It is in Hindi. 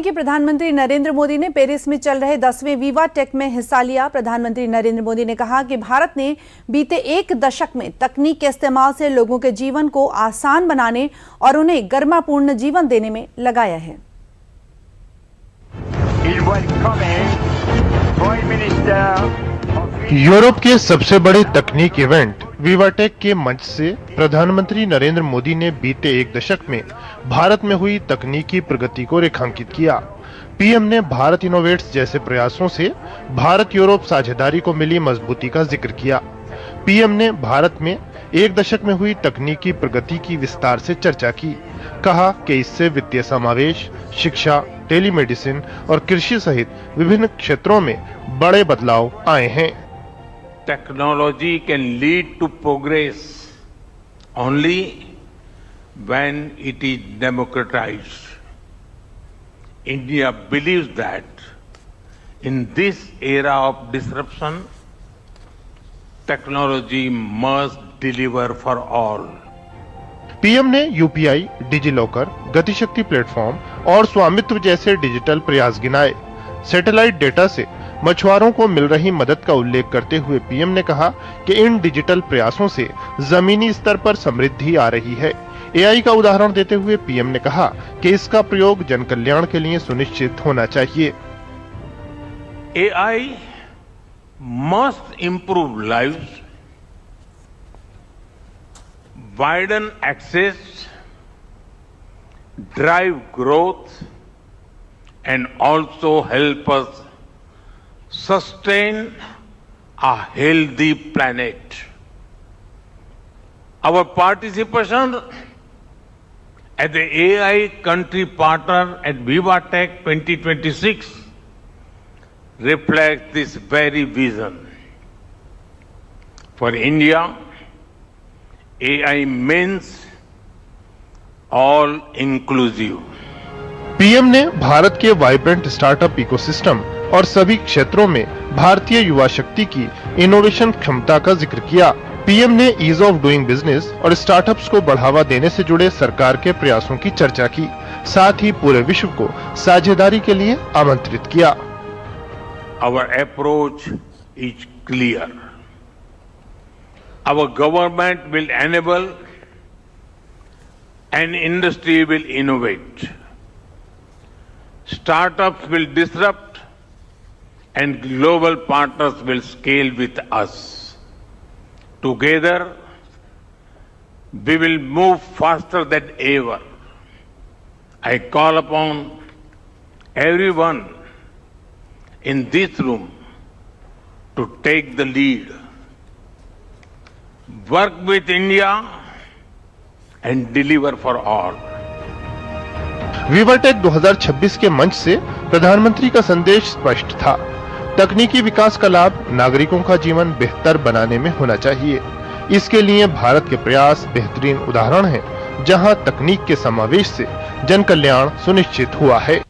कि प्रधानमंत्री नरेंद्र मोदी ने पेरिस में चल रहे 10वें विवा टेक में हिस्सा लिया। प्रधानमंत्री नरेंद्र मोदी ने कहा कि भारत ने बीते एक दशक में तकनीक के इस्तेमाल से लोगों के जीवन को आसान बनाने और उन्हें गरिमापूर्ण जीवन देने में लगाया है। यूरोप के सबसे बड़े तकनीक इवेंट विवाटेक के मंच से प्रधानमंत्री नरेंद्र मोदी ने बीते एक दशक में भारत में हुई तकनीकी प्रगति को रेखांकित किया। पीएम ने भारत इनोवेट्स जैसे प्रयासों से भारत यूरोप साझेदारी को मिली मजबूती का जिक्र किया। पीएम ने भारत में एक दशक में हुई तकनीकी प्रगति की विस्तार से चर्चा की। कहा कि इससे वित्तीय समावेश, शिक्षा, टेलीमेडिसिन और कृषि सहित विभिन्न क्षेत्रों में बड़े बदलाव आए हैं। Technology can lead to progress only when it is democratized. India believes that in this era of disruption, technology must deliver for all. PM ने यूपीआई, डिजिलॉकर, गतिशक्ति प्लेटफॉर्म और स्वामित्व जैसे डिजिटल प्रयास गिनाए। सैटेलाइट डेटा से मछुआरों को मिल रही मदद का उल्लेख करते हुए पीएम ने कहा कि इन डिजिटल प्रयासों से जमीनी स्तर पर समृद्धि आ रही है। एआई का उदाहरण देते हुए पीएम ने कहा कि इसका प्रयोग जन कल्याण के लिए सुनिश्चित होना चाहिए। AI must improve lives, widen access, drive growth, and also help us sustain a healthy planet. Our participation as the AI country partner at VivaTech 2026 reflects this very vision. For India, AI means all inclusive. PM ने भारत के वाइब्रेंट स्टार्टअप इकोसिस्टम और सभी क्षेत्रों में भारतीय युवा शक्ति की इनोवेशन क्षमता का जिक्र किया। पीएम ने ईज ऑफ डूइंग बिजनेस और स्टार्टअप्स को बढ़ावा देने से जुड़े सरकार के प्रयासों की चर्चा की। साथ ही पूरे विश्व को साझेदारी के लिए आमंत्रित किया। Our approach is clear. Our government will enable and industry will innovate. Startups will disrupt and global partners will scale with us. Together, we will move faster than ever. I call upon everyone in this room to take the lead. Work with India and deliver for all. VivaTech 2026 के मंच से प्रधानमंत्री का संदेश स्पष्ट था। तकनीकी विकास का लाभ नागरिकों का जीवन बेहतर बनाने में होना चाहिए। इसके लिए भारत के प्रयास बेहतरीन उदाहरण हैं, जहां तकनीक के समावेश से जन कल्याण सुनिश्चित हुआ है।